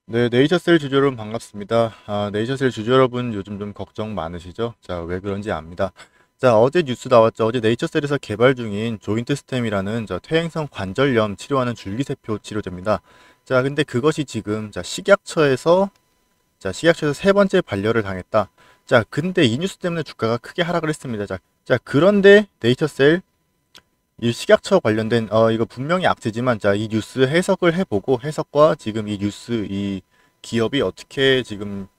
네, 네이처셀 주주 여러분 반갑습니다. 네이처셀 주주 여러분 요즘 좀 걱정 많으시죠? 자, 왜 그런지 압니다. 자, 어제 뉴스 나왔죠. 어제 네이처셀에서 개발 중인 조인트 스템이라는 퇴행성 관절염 치료하는 줄기세포 치료제입니다. 자, 근데 그것이 지금 식약처에서 세 번째 반려를 당했다. 자, 근데 이 뉴스 때문에 주가가 크게 하락을 했습니다. 자, 그런데 네이처셀 이 식약처 관련된 이거 분명히 악재지만 이 뉴스 해석을 해보고 해석과 지금 이 뉴스 이 기업이 어떻게 지금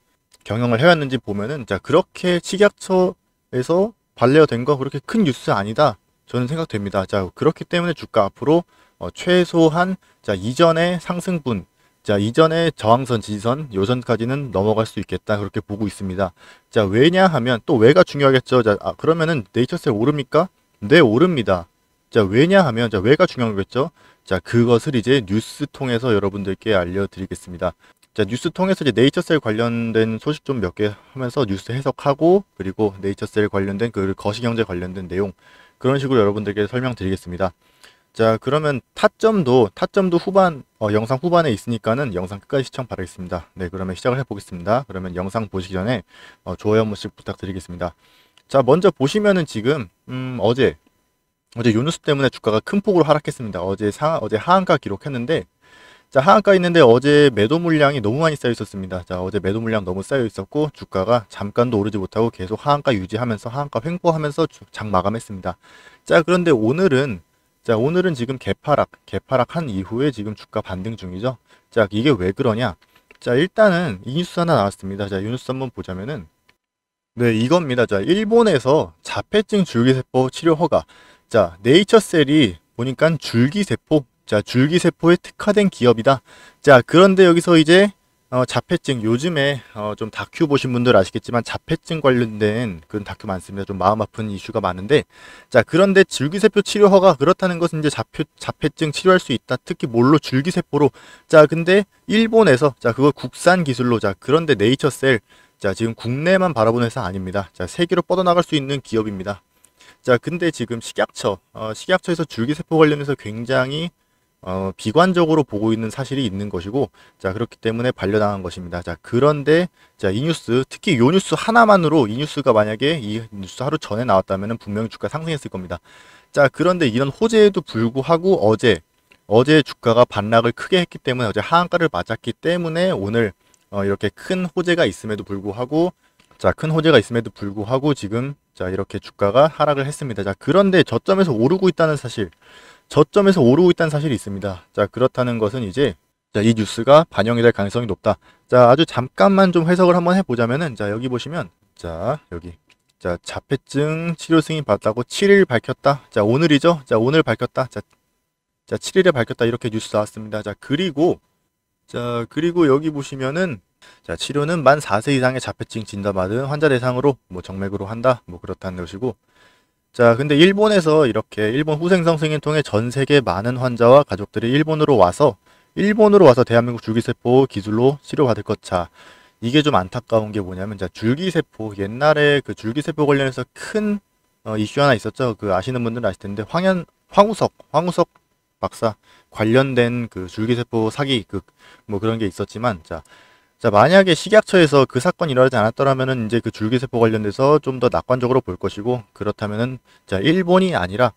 경영을 해왔는지 보면은 그렇게 식약처에서 반려된 거 그렇게 큰 뉴스 아니다 저는 생각됩니다. 자, 그렇기 때문에 주가 앞으로 최소한 이전의 상승분, 이전의 저항선 지지선 요선까지는 넘어갈 수 있겠다 그렇게 보고 있습니다. 자, 왜냐하면 또 왜가 중요하겠죠. 그러면은 네이처셀 오릅니까? 네, 오릅니다. 자, 왜냐하면 왜가 중요한 거겠죠? 자, 그것을 이제 뉴스 통해서 여러분들께 알려드리겠습니다. 자, 뉴스 통해서 이제 네이처셀 관련된 소식 좀 몇 개 하면서 뉴스 해석하고 그리고 네이처셀 관련된 그 거시경제 관련된 내용 그런 식으로 여러분들께 설명드리겠습니다. 자, 그러면 타점도 후반 영상 후반에 있으니까는 영상 끝까지 시청 바라겠습니다. 네, 그러면 시작을 해보겠습니다. 그러면 영상 보시기 전에 좋아요 한 번씩 부탁드리겠습니다. 자, 먼저 보시면은 지금 어제 요 뉴스 때문에 주가가 큰 폭으로 하락했습니다. 어제 하한가 기록했는데, 자, 하한가 있는데 어제 매도 물량이 너무 많이 쌓여 있었습니다. 자, 어제 매도 물량 너무 쌓여 있었고, 주가가 잠깐도 오르지 못하고 계속 하한가 유지하면서 하한가 횡보하면서 장 마감했습니다. 자, 그런데 오늘은 지금 개파락한 이후에 지금 주가 반등 중이죠. 자, 이게 왜 그러냐? 자, 일단은 이 뉴스 하나 나왔습니다. 자, 이 뉴스 한번 보자면은, 네, 이겁니다. 자, 일본에서 자폐증 줄기세포 치료 허가. 자, 네이처셀이 보니까 줄기세포에 특화된 기업이다. 자, 그런데 여기서 이제 자폐증 요즘에 좀 다큐 보신 분들 아시겠지만 자폐증 관련된 그런 다큐 많습니다. 좀 마음 아픈 이슈가 많은데, 자, 그런데 줄기세포 치료 허가 그렇다는 것은 이제 자폐증 치료할 수 있다. 특히 뭘로 줄기세포로. 자, 근데 일본에서 그거 국산 기술로. 자, 그런데 네이처셀, 자, 지금 국내만 바라보는 회사 아닙니다. 자, 세계로 뻗어나갈 수 있는 기업입니다. 자, 근데 지금 식약처에서 줄기세포 관련해서 굉장히 비관적으로 보고 있는 사실이 있는 것이고, 자, 그렇기 때문에 반려당한 것입니다. 자, 그런데 이 뉴스, 특히 요 뉴스 하나만으로 이 뉴스가 만약에 이 뉴스 하루 전에 나왔다면 분명히 주가 상승했을 겁니다. 자, 그런데 이런 호재에도 불구하고 어제 주가가 반락을 크게 했기 때문에 어제 하한가를 맞았기 때문에 오늘 이렇게 큰 호재가 있음에도 불구하고 지금 이렇게 주가가 하락을 했습니다. 자, 그런데 저점에서 오르고 있다는 사실이 있습니다. 자, 그렇다는 것은 이제 이 뉴스가 반영이 될 가능성이 높다. 자, 아주 잠깐만 좀 해석을 한번 해보자면은, 여기 보시면, 자폐증 치료 승인 받았다고 7일 밝혔다. 자, 오늘이죠? 자, 오늘 밝혔다. 자, 7일에 밝혔다. 이렇게 뉴스 나왔습니다. 그리고 여기 보시면은, 자, 치료는 만 4세 이상의 자폐증 진단받은 환자 대상으로 정맥으로 한다. 그렇다는 것이고. 자, 근데 일본 후생성 승인 통해 전 세계 많은 환자와 가족들이 일본으로 와서 대한민국 줄기세포 기술로 치료받을 것. 자, 이게 좀 안타까운 게 뭐냐면, 줄기세포, 옛날에 그 줄기세포 관련해서 큰 이슈 하나 있었죠. 그 아시는 분들은 아실 텐데, 황우석 박사 관련된 그 줄기세포 사기 그런 게 있었지만, 자, 만약에 식약처에서 그 사건이 일어나지 않았더라면은 이제 그 줄기세포 관련돼서 좀 더 낙관적으로 볼 것이고, 그렇다면은 일본이 아니라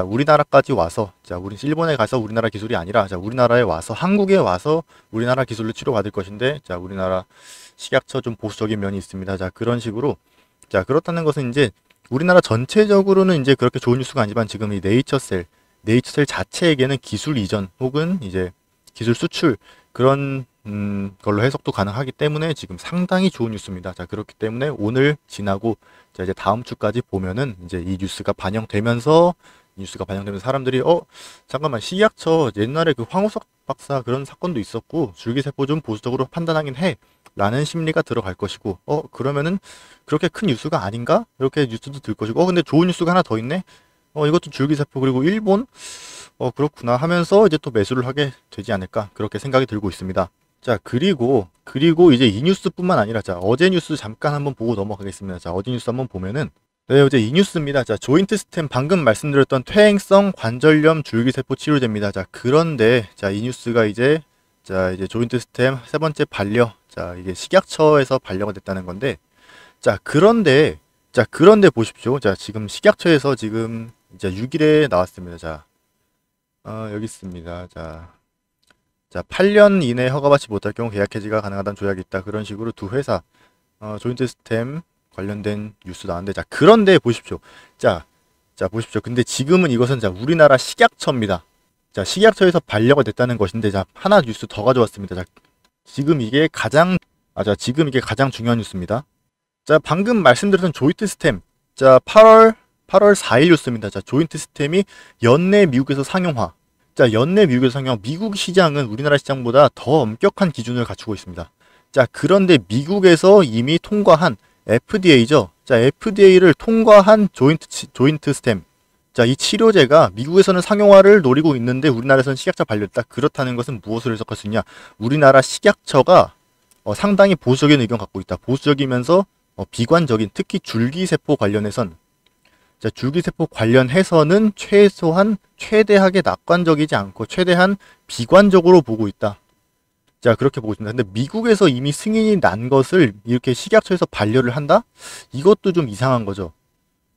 우리나라까지 와서 우리 일본에 가서 우리나라 기술이 아니라 우리나라에 와서 한국에 와서 우리나라 기술로 치료받을 것인데, 우리나라 식약처 좀 보수적인 면이 있습니다. 자, 그런 식으로. 자, 그렇다는 것은 이제 우리나라 전체적으로는 이제 그렇게 좋은 뉴스가 아니지만 지금 이 네이처셀 자체에게는 기술 이전 혹은 이제 기술 수출 그런 걸로 해석도 가능하기 때문에 지금 상당히 좋은 뉴스입니다. 자, 그렇기 때문에 오늘 지나고 이제 다음 주까지 보면은 이제 이 뉴스가 반영되면서 사람들이 잠깐만, 식약처 옛날에 그 황우석 박사 그런 사건도 있었고 줄기세포 좀 보수적으로 판단하긴 해 라는 심리가 들어갈 것이고, 그러면은 그렇게 큰 뉴스가 아닌가? 이렇게 뉴스도 들 것이고, 근데 좋은 뉴스가 하나 더 있네? 이것도 줄기세포 그리고 일본? 그렇구나 하면서 이제 또 매수를 하게 되지 않을까 그렇게 생각이 들고 있습니다. 자, 그리고 이제 이 뉴스뿐만 아니라, 어제 뉴스 잠깐 한번 보고 넘어가겠습니다. 자, 어제 뉴스 한번 보면은, 네, 어제 이 뉴스입니다. 자, 조인트 스템 방금 말씀드렸던 퇴행성 관절염 줄기세포 치료제입니다. 자, 그런데 이 뉴스가 이제 자, 이제 조인트 스템 세 번째 반려. 자, 이게 식약처에서 반려가 됐다는 건데, 그런데 보십시오. 자, 지금 식약처에서 지금 이제 6일에 나왔습니다. 자, 여기 있습니다. 자, 8년 이내 허가받지 못할 경우 계약 해지가 가능하다는 조약이 있다. 그런 식으로 두 회사, 조인트 스템 관련된 뉴스 나왔는데, 자, 그런데 보십시오. 보십시오. 근데 지금은 이것은 우리나라 식약처입니다. 자, 식약처에서 반려가 됐다는 것인데, 자, 하나 뉴스 더 가져왔습니다. 지금 이게 가장 중요한 뉴스입니다. 자, 방금 말씀드렸던 조인트 스템. 자, 8월 4일 뉴스입니다. 자, 조인트 스템이 연내 미국에서 상용화. 자, 연내 미국에서 상용화. 미국 시장은 우리나라 시장보다 더 엄격한 기준을 갖추고 있습니다. 자, 그런데 미국에서 이미 통과한 FDA죠. 자, FDA를 통과한 조인트 스템. 자, 이 치료제가 미국에서는 상용화를 노리고 있는데 우리나라에서는 식약처 반려했다. 그렇다는 것은 무엇을 해석할 수 있냐? 우리나라 식약처가 상당히 보수적인 의견 갖고 있다. 보수적이면서 비관적인, 특히 줄기세포 관련해선, 자, 줄기세포 관련해서는 최대하게 낙관적이지 않고 최대한 비관적으로 보고 있다. 자, 그렇게 보고 있습니다. 근데 미국에서 이미 승인이 난 것을 이렇게 식약처에서 반려를 한다? 이것도 좀 이상한 거죠.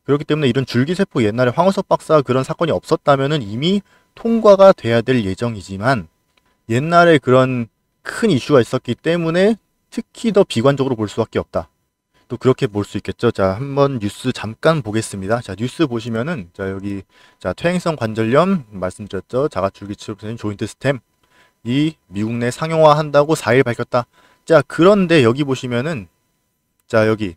그렇기 때문에 이런 줄기세포, 옛날에 황우석 박사 그런 사건이 없었다면은 이미 통과가 돼야 될 예정이지만, 옛날에 그런 큰 이슈가 있었기 때문에 특히 더 비관적으로 볼 수밖에 없다. 또 그렇게 볼 수 있겠죠. 자, 한번 뉴스 잠깐 보겠습니다. 자, 뉴스 보시면은, 자, 여기, 자, 퇴행성 관절염 말씀드렸죠. 자가줄기 치료제인 조인트 스템. 이 미국 내 상용화 한다고 4일 밝혔다. 자, 그런데 여기 보시면은, 자, 여기,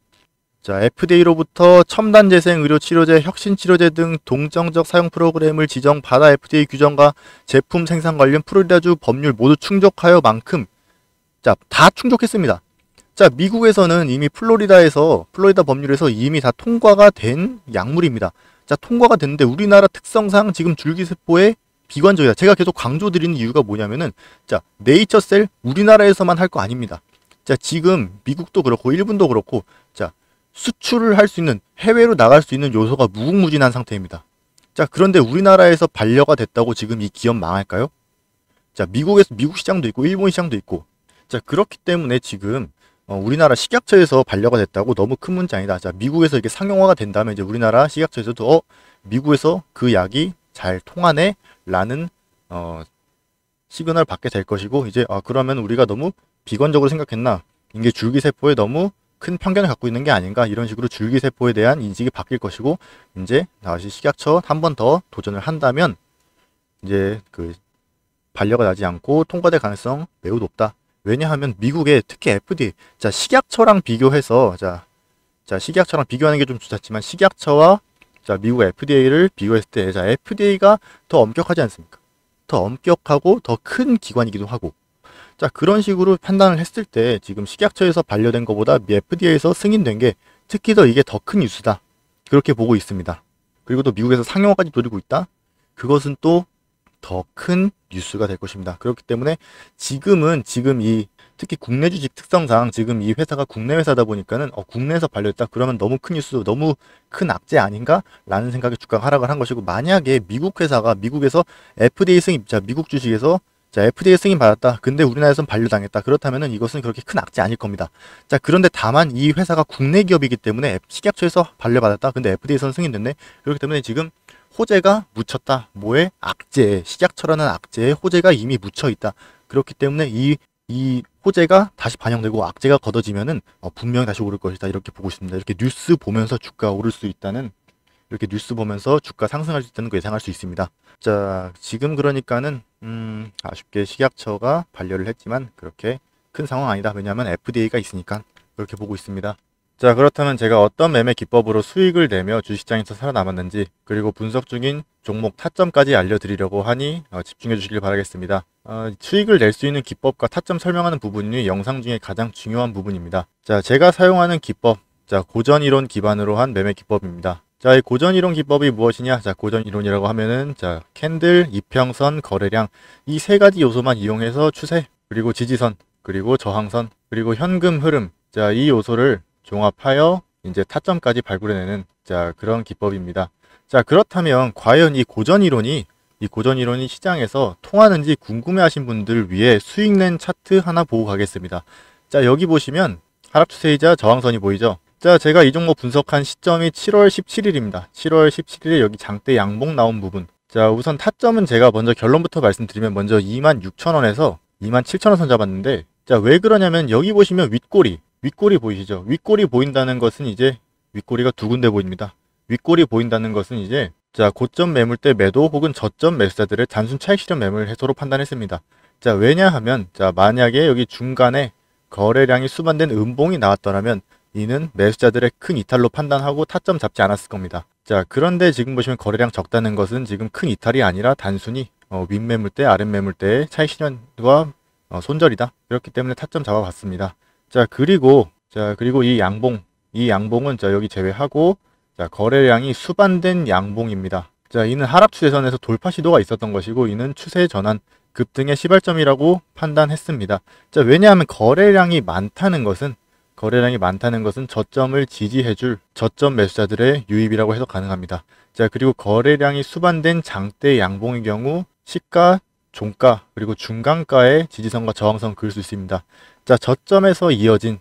자, FDA로부터 첨단 재생 의료 치료제, 혁신 치료제 등 동정적 사용 프로그램을 지정받아 FDA 규정과 제품 생산 관련 플로리다주 법률 모두 충족하여 만큼, 자, 다 충족했습니다. 자, 미국에서는 이미 플로리다 법률에서 이미 다 통과가 된 약물입니다. 자, 통과가 됐는데 우리나라 특성상 지금 줄기세포의 비관적이다. 제가 계속 강조드리는 이유가 뭐냐면은, 자, 네이처셀 우리나라에서만 할 거 아닙니다. 자, 지금 미국도 그렇고 일본도 그렇고, 자, 수출을 할 수 있는, 해외로 나갈 수 있는 요소가 무궁무진한 상태입니다. 자, 그런데 우리나라에서 반려가 됐다고 지금 이 기업 망할까요? 자, 미국 시장도 있고 일본 시장도 있고, 자, 그렇기 때문에 지금 우리나라 식약처에서 반려가 됐다고 너무 큰 문제 아니다. 자, 미국에서 이게 상용화가 된다면 이제 우리나라 식약처에서도 미국에서 그 약이 잘 통하네 라는 시그널을 받게 될 것이고, 이제 그러면 우리가 너무 비관적으로 생각했나, 이게 줄기세포에 너무 큰 편견을 갖고 있는 게 아닌가, 이런 식으로 줄기세포에 대한 인식이 바뀔 것이고, 이제 다시 식약처 한 번 더 도전을 한다면 이제 그 반려가 나지 않고 통과될 가능성 매우 높다. 왜냐하면 미국의 특히 FDA, 자, 식약처랑 비교해서, 자, 식약처랑 비교하는 게 좀 좋았지만, 식약처와 자, 미국 FDA를 비교했을 때, 자, FDA가 더 엄격하지 않습니까? 더 엄격하고 더 큰 기관이기도 하고, 자, 그런 식으로 판단을 했을 때 지금 식약처에서 반려된 것보다 FDA에서 승인된 게 특히 더 이게 더 큰 뉴스다. 그렇게 보고 있습니다. 그리고 또 미국에서 상용화까지 노리고 있다. 그것은 또 더 큰 뉴스가 될 것입니다. 그렇기 때문에 지금 이 특히 국내 주식 특성상 지금 이 회사가 국내 회사다 보니까는 국내에서 반려했다 그러면 너무 큰 뉴스, 너무 큰 악재 아닌가? 라는 생각에 주가가 하락을 한 것이고, 만약에 미국 회사가 미국에서 FDA 승인, 자, 미국 주식에서 자, FDA 승인 받았다. 근데 우리나라에서는 반려당했다. 그렇다면은 이것은 그렇게 큰 악재 아닐 겁니다. 자, 그런데 다만 이 회사가 국내 기업이기 때문에 식약처에서 반려받았다. 근데 FDA에서는 승인됐네. 그렇기 때문에 지금 호재가 묻혔다. 뭐에? 악재에, 식약처라는 악재에 호재가 이미 묻혀 있다. 그렇기 때문에 이 호재가 다시 반영되고 악재가 걷어지면은 분명히 다시 오를 것이다. 이렇게 보고 있습니다. 이렇게 뉴스 보면서 주가 오를 수 있다는, 이렇게 뉴스 보면서 주가 상승할 수 있다는 거 예상할 수 있습니다. 자, 지금 그러니까는 아쉽게 식약처가 반려를 했지만 그렇게 큰 상황 아니다. 왜냐하면 FDA가 있으니까. 그렇게 보고 있습니다. 자, 그렇다면 제가 어떤 매매 기법으로 수익을 내며 주식시장에서 살아남았는지, 그리고 분석 중인 종목 타점까지 알려드리려고 하니 집중해 주시길 바라겠습니다. 수익을 낼 수 있는 기법과 타점 설명하는 부분이 영상 중에 가장 중요한 부분입니다. 자, 제가 사용하는 기법, 자, 고전이론 기반으로 한 매매 기법입니다. 자, 이 고전이론 기법이 무엇이냐? 자, 고전이론이라고 하면은, 자, 캔들, 이평선, 거래량, 이 세 가지 요소만 이용해서 추세, 그리고 지지선, 그리고 저항선, 그리고 현금 흐름, 자, 이 요소를 종합하여 이제 타점까지 발굴해내는, 자, 그런 기법입니다. 자, 그렇다면 과연 이 고전이론이 이 고전 이론이 시장에서 통하는지 궁금해하신 분들 위해 수익낸 차트 하나 보고 가겠습니다. 자, 여기 보시면 하락추세이자 저항선이 보이죠? 자, 제가 이 종목 분석한 시점이 7월 17일입니다. 7월 17일에 여기 장대 양봉 나온 부분. 자, 우선 타점은 제가 먼저 결론부터 말씀드리면 먼저 26,000원에서 27,000원 선 잡았는데, 자, 왜 그러냐면 여기 보시면 윗꼬리 보이시죠? 윗꼬리 보인다는 것은 이제 윗꼬리가 두 군데 보입니다. 윗꼬리 보인다는 것은 이제 자, 고점 매물대 매도 혹은 저점 매수자들의 단순 차익 실현 매물 해소로 판단했습니다. 자, 왜냐하면 자, 만약에 여기 중간에 거래량이 수반된 음봉이 나왔더라면 이는 매수자들의 큰 이탈로 판단하고 타점 잡지 않았을 겁니다. 자, 그런데 지금 보시면 거래량 적다는 것은 지금 큰 이탈이 아니라 단순히 윗매물대, 아랫매물대의 차익 실현과 손절이다. 그렇기 때문에 타점 잡아봤습니다. 자, 그리고 이 양봉은 자, 여기 제외하고 자, 거래량이 수반된 양봉입니다. 자, 이는 하락 추세선에서 돌파 시도가 있었던 것이고 이는 추세 전환 급등의 시발점이라고 판단했습니다. 자, 왜냐하면 거래량이 많다는 것은 저점을 지지해줄 저점 매수자들의 유입이라고 해석 가능합니다. 자, 그리고 거래량이 수반된 장대 양봉의 경우 시가, 종가, 그리고 중간가의 지지선과 저항선 그을 수 있습니다. 자, 저점에서 이어진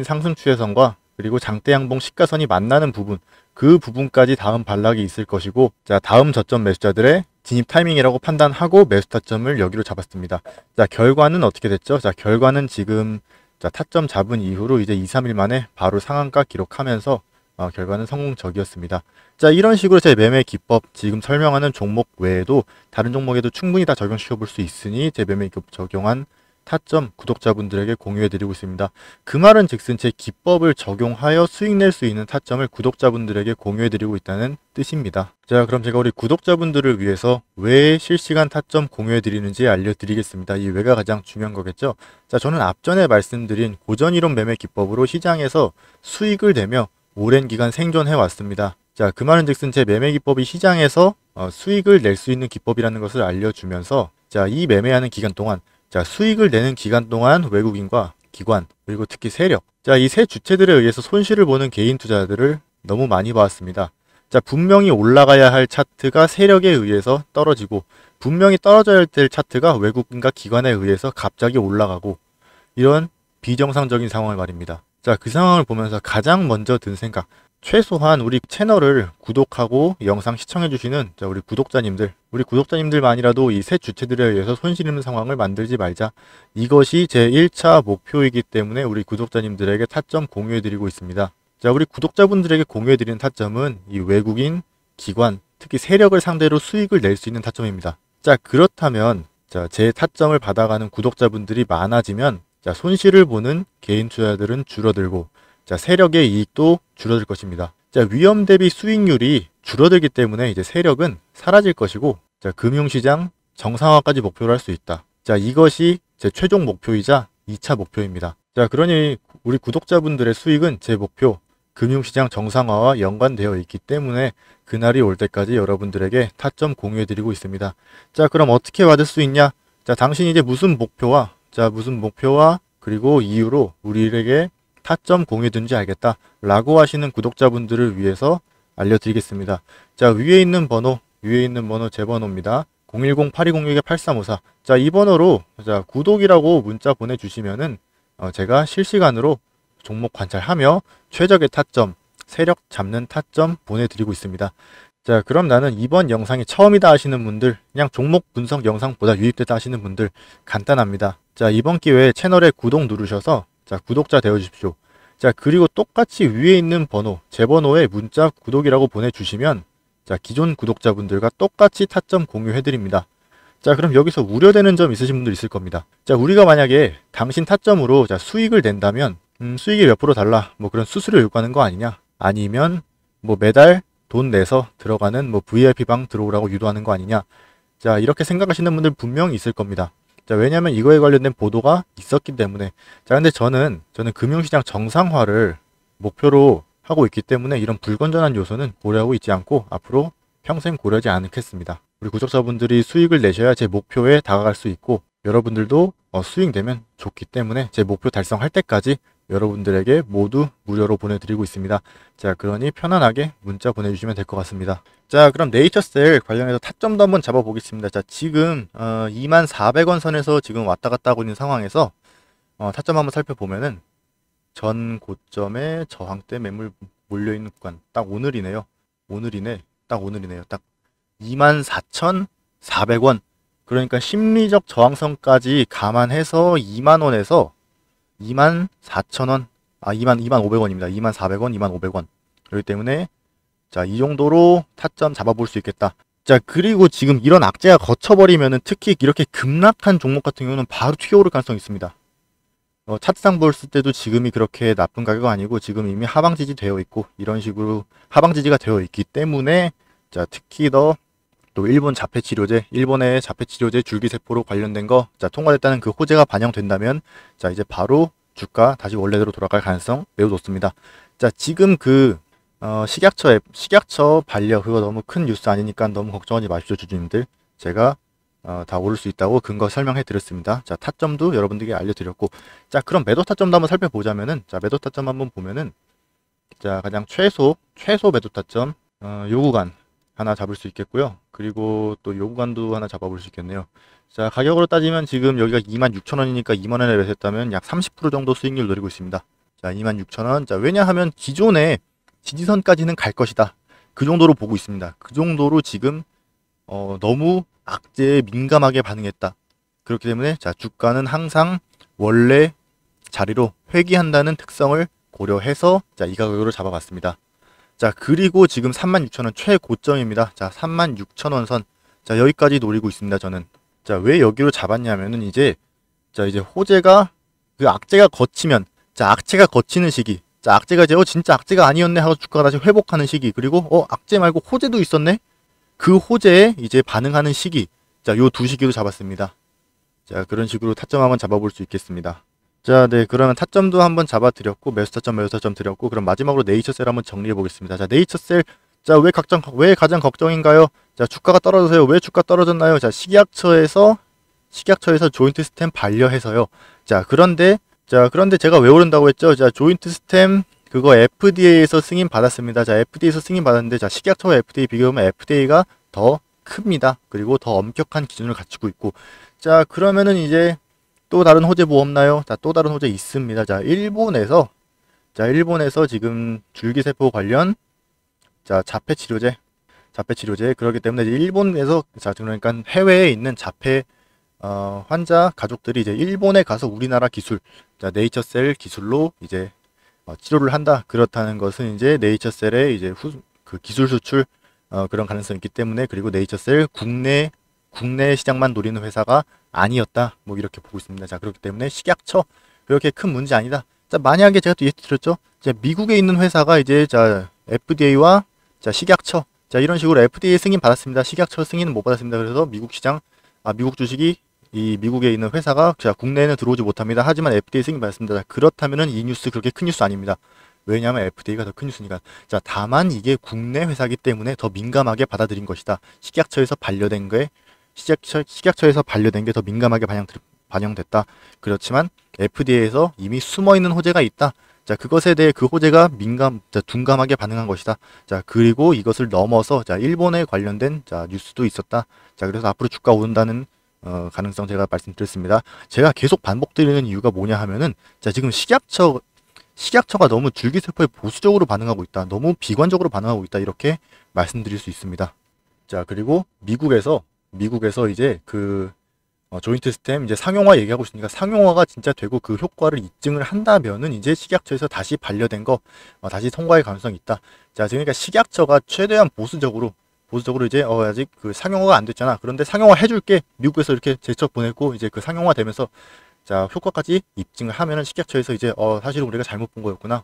상승 추세선과 그리고 장대 양봉 시가선이 만나는 부분, 그 부분까지 다음 반락이 있을 것이고, 자, 다음 저점 매수자들의 진입 타이밍이라고 판단하고 매수 타점을 여기로 잡았습니다. 자, 결과는 어떻게 됐죠? 자, 결과는 지금 자, 타점 잡은 이후로 이제 2, 3일 만에 바로 상한가 기록하면서 결과는 성공적이었습니다. 자, 이런 식으로 제 매매 기법 지금 설명하는 종목 외에도 다른 종목에도 충분히 다 적용시켜 볼 수 있으니 제 매매 기법 적용한 타점 구독자분들에게 공유해드리고 있습니다. 그 말은 즉슨 제 기법을 적용하여 수익 낼 수 있는 타점을 구독자분들에게 공유해드리고 있다는 뜻입니다. 자, 그럼 제가 우리 구독자분들을 위해서 왜 실시간 타점 공유해드리는지 알려드리겠습니다. 이 왜가 가장 중요한 거겠죠. 자, 저는 앞전에 말씀드린 고전이론 매매 기법으로 시장에서 수익을 내며 오랜 기간 생존해 왔습니다. 자, 그 말은 즉슨 제 매매 기법이 시장에서 수익을 낼 수 있는 기법이라는 것을 알려주면서 자, 이 매매하는 기간 동안 자, 수익을 내는 기간 동안 외국인과 기관, 그리고 특히 세력. 자, 이 세 주체들에 의해서 손실을 보는 개인 투자들을 너무 많이 봤습니다. 자, 분명히 올라가야 할 차트가 세력에 의해서 떨어지고, 분명히 떨어져야 될 차트가 외국인과 기관에 의해서 갑자기 올라가고, 이런 비정상적인 상황을 말입니다. 자, 그 상황을 보면서 가장 먼저 든 생각, 최소한 우리 채널을 구독하고 영상 시청해주시는 우리 구독자님들만이라도 이 세 주체들에 의해서 손실 있는 상황을 만들지 말자. 이것이 제 1차 목표이기 때문에 우리 구독자님들에게 타점 공유해드리고 있습니다. 자, 우리 구독자분들에게 공유해드리는 타점은 이 외국인, 기관, 특히 세력을 상대로 수익을 낼 수 있는 타점입니다. 자, 그렇다면 제 타점을 받아가는 구독자분들이 많아지면 손실을 보는 개인 투자자들은 줄어들고 자, 세력의 이익도 줄어들 것입니다. 자, 위험 대비 수익률이 줄어들기 때문에 이제 세력은 사라질 것이고, 자, 금융시장 정상화까지 목표로 할 수 있다. 자, 이것이 제 최종 목표이자 2차 목표입니다. 자, 그러니 우리 구독자분들의 수익은 제 목표, 금융시장 정상화와 연관되어 있기 때문에 그날이 올 때까지 여러분들에게 타점 공유해드리고 있습니다. 자, 그럼 어떻게 받을 수 있냐? 자, 당신이 이제 무슨 목표와 그리고 이유로 우리에게 타점 공유든지 알겠다 라고 하시는 구독자분들을 위해서 알려드리겠습니다. 자, 위에 있는 번호 제 번호입니다. 010-8206-8354. 자, 이 번호로 구독이라고 문자 보내주시면은 제가 실시간으로 종목 관찰하며 최적의 타점, 세력 잡는 타점 보내드리고 있습니다. 자, 그럼 나는 이번 영상이 처음이다 하시는 분들, 그냥 종목 분석 영상보다 유입됐다 하시는 분들 간단합니다. 자, 이번 기회에 채널에 구독 누르셔서 자, 구독자 되어 주십시오. 자, 그리고 똑같이 위에 있는 번호, 제 번호에 문자 구독이라고 보내주시면 자, 기존 구독자분들과 똑같이 타점 공유해드립니다. 자, 그럼 여기서 우려되는 점 있으신 분들 있을 겁니다. 자, 우리가 만약에 당신 타점으로 수익을 낸다면 수익이 몇 프로 달라 뭐 그런 수수료 요구하는 거 아니냐, 아니면 뭐 매달 돈 내서 들어가는 뭐 VIP 방 들어오라고 유도하는 거 아니냐. 자, 이렇게 생각하시는 분들 분명히 있을 겁니다. 자, 왜냐하면 이거에 관련된 보도가 있었기 때문에. 자, 근데 저는 금융시장 정상화를 목표로 하고 있기 때문에 이런 불건전한 요소는 고려하고 있지 않고 앞으로 평생 고려하지 않겠습니다. 우리 구독자분들이 수익을 내셔야 제 목표에 다가갈 수 있고 여러분들도 수익 내면 좋기 때문에 제 목표 달성할 때까지 여러분들에게 모두 무료로 보내드리고 있습니다. 자, 그러니 편안하게 문자 보내주시면 될 것 같습니다. 자, 그럼 네이처셀 관련해서 타점도 한번 잡아보겠습니다. 자, 지금 24,000원 선에서 지금 왔다 갔다 하고 있는 상황에서 타점 한번 살펴보면은 전 고점에 저항대 매물 몰려있는 구간 딱 오늘이네요. 딱 오늘이네요. 딱 24,400원. 그러니까 심리적 저항선까지 감안해서 2만원에서 24,000원, 2,500원입니다. 2,400원, 2,500원. 그렇기 때문에 자, 이 정도로 타점 잡아볼 수 있겠다. 자, 그리고 지금 이런 악재가 거쳐버리면은 특히 이렇게 급락한 종목 같은 경우는 바로 튀어오를 가능성이 있습니다. 차트상 봤을 때도 지금이 그렇게 나쁜 가격은 아니고 지금 이미 하방 지지 되어 있고 이런 식으로 하방 지지가 되어 있기 때문에 자, 특히 더 또 일본 자폐치료제, 일본의 자폐치료제 줄기세포로 관련된 거 자, 통과됐다는 그 호재가 반영된다면 자, 이제 바로 주가 다시 원래대로 돌아갈 가능성 매우 높습니다. 자, 지금 그 식약처 반려 그거 너무 큰 뉴스 아니니까 너무 걱정하지 마십시오, 주주님들. 제가 다 오를 수 있다고 근거 설명해 드렸습니다. 자, 타점도 여러분들에게 알려드렸고, 자, 그럼 매도 타점도 한번 살펴보자면은, 자, 매도 타점 한번 보면은, 자, 가장 최소 매도 타점 요 구간 하나 잡을 수 있겠고요. 그리고 또 요 구간도 하나 잡아볼 수 있겠네요. 자, 가격으로 따지면 지금 여기가 26,000원이니까 2만원에 매수했다면 약 30% 정도 수익률 노리고 있습니다. 자, 26,000원. 자, 왜냐하면 기존에 지지선까지는 갈 것이다. 그 정도로 보고 있습니다. 그 정도로 지금 너무 악재에 민감하게 반응했다. 그렇기 때문에 자, 주가는 항상 원래 자리로 회귀한다는 특성을 고려해서 자, 이 가격으로 잡아봤습니다. 자, 그리고 지금 36,000원 최고점입니다. 자, 36,000원 선. 자, 여기까지 노리고 있습니다, 저는. 자, 왜 여기로 잡았냐면은 이제 호재가 그 악재가 거치면 자, 악재가 거치는 시기. 자, 악재가 이제 진짜 악재가 아니었네 하고 주가가 다시 회복하는 시기. 그리고 악재 말고 호재도 있었네. 그 호재에 이제 반응하는 시기. 자, 요 두 시기로 잡았습니다. 자, 그런 식으로 타점 한번 잡아볼 수 있겠습니다. 자, 네, 그러면 타점도 한번 잡아드렸고, 매수 타점 드렸고, 그럼 마지막으로 네이처셀 한번 정리해 보겠습니다. 자, 네이처셀, 자, 왜 가장 걱정인가요? 자, 주가가 떨어져서요. 왜 주가 떨어졌나요? 자, 식약처에서 조인트 스템 반려해서요. 자, 그런데 제가 왜 오른다고 했죠? 자, 조인트 스템, 그거 FDA에서 승인 받았습니다. 자, FDA에서 승인 받았는데, 자, 식약처와 FDA 비교하면 FDA가 더 큽니다. 그리고 더 엄격한 기준을 갖추고 있고, 자, 그러면은 이제, 또 다른 호재 뭐 없나요? 자, 또 다른 호재 있습니다. 자, 일본에서 지금 줄기세포 관련 자, 자폐치료제 그렇기 때문에 이제 일본에서 자, 그러니까 해외에 있는 자폐 환자 가족들이 이제 일본에 가서 우리나라 기술, 자, 네이처셀 기술로 이제 치료를 한다. 그렇다는 것은 이제 네이처셀의 이제 그 기술 수출 그런 가능성이 있기 때문에 그리고 네이처셀 국내 시장만 노리는 회사가 아니었다. 뭐 이렇게 보고 있습니다. 자, 그렇기 때문에 식약처 그렇게 큰 문제 아니다. 자, 만약에 제가 또 예측드렸죠. 자, 미국에 있는 회사가 이제 자, FDA와 자, 식약처 자, 이런 식으로 FDA 승인 받았습니다. 식약처 승인은 못 받았습니다. 그래서 미국 주식이 이 미국에 있는 회사가 자, 국내에는 들어오지 못합니다. 하지만 FDA 승인 받았습니다. 자, 그렇다면은 이 뉴스 그렇게 큰 뉴스 아닙니다. 왜냐하면 FDA가 더 큰 뉴스니까. 자, 다만 이게 국내 회사기 때문에 더 민감하게 받아들인 것이다. 식약처에서 반려된 게 더 민감하게 반영됐다. 그렇지만 FDA에서 이미 숨어있는 호재가 있다. 자, 그것에 대해 그 호재가 둔감하게 반응한 것이다. 자, 그리고 이것을 넘어서 자, 일본에 관련된 자, 뉴스도 있었다. 자, 그래서 앞으로 주가 오른다는 가능성 제가 말씀드렸습니다. 제가 계속 반복드리는 이유가 뭐냐 하면은 자, 지금 식약처가 너무 줄기세포에 보수적으로 반응하고 있다. 너무 비관적으로 반응하고 있다. 이렇게 말씀드릴 수 있습니다. 자, 그리고 미국에서 이제 그 조인트 스템 이제 상용화 얘기하고 있으니까 상용화가 진짜 되고 그 효과를 입증을 한다면은 이제 식약처에서 다시 반려된 거 다시 통과할 가능성이 있다. 자, 그러니까 식약처가 최대한 보수적으로 이제 아직 그 상용화가 안 됐잖아. 그런데 상용화 해줄게. 미국에서 이렇게 제쳐 보냈고 이제 그 상용화 되면서 자, 효과까지 입증을 하면은 식약처에서 이제 사실은 우리가 잘못 본 거였구나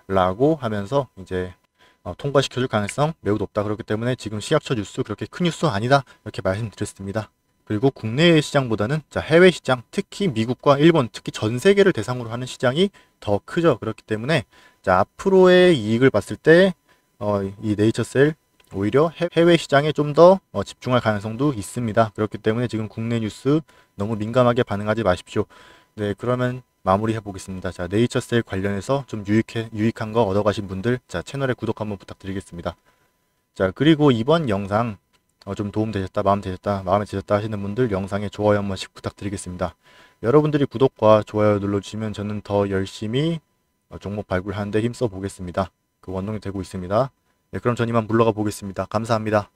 라고 하면서 이제 통과시켜줄 가능성 매우 높다. 그렇기 때문에 지금 식약처 뉴스 그렇게 큰 뉴스 아니다. 이렇게 말씀드렸습니다. 그리고 국내 시장보다는 자, 해외 시장, 특히 미국과 일본, 특히 전 세계를 대상으로 하는 시장이 더 크죠. 그렇기 때문에 자, 앞으로의 이익을 봤을 때 이 네이처셀 오히려 해외 시장에 좀 더 집중할 가능성도 있습니다. 그렇기 때문에 지금 국내 뉴스 너무 민감하게 반응하지 마십시오. 네, 그러면 마무리해 보겠습니다. 자, 네이처셀 관련해서 좀 유익한 거 얻어가신 분들, 자, 채널에 구독 한번 부탁드리겠습니다. 자, 그리고 이번 영상 좀 도움 되셨다, 마음에 드셨다 하시는 분들 영상에 좋아요 한 번씩 부탁드리겠습니다. 여러분들이 구독과 좋아요 눌러주시면 저는 더 열심히 종목 발굴하는데 힘써 보겠습니다. 그 원동이 되고 있습니다. 네, 그럼 전 이만 물러가 보겠습니다. 감사합니다.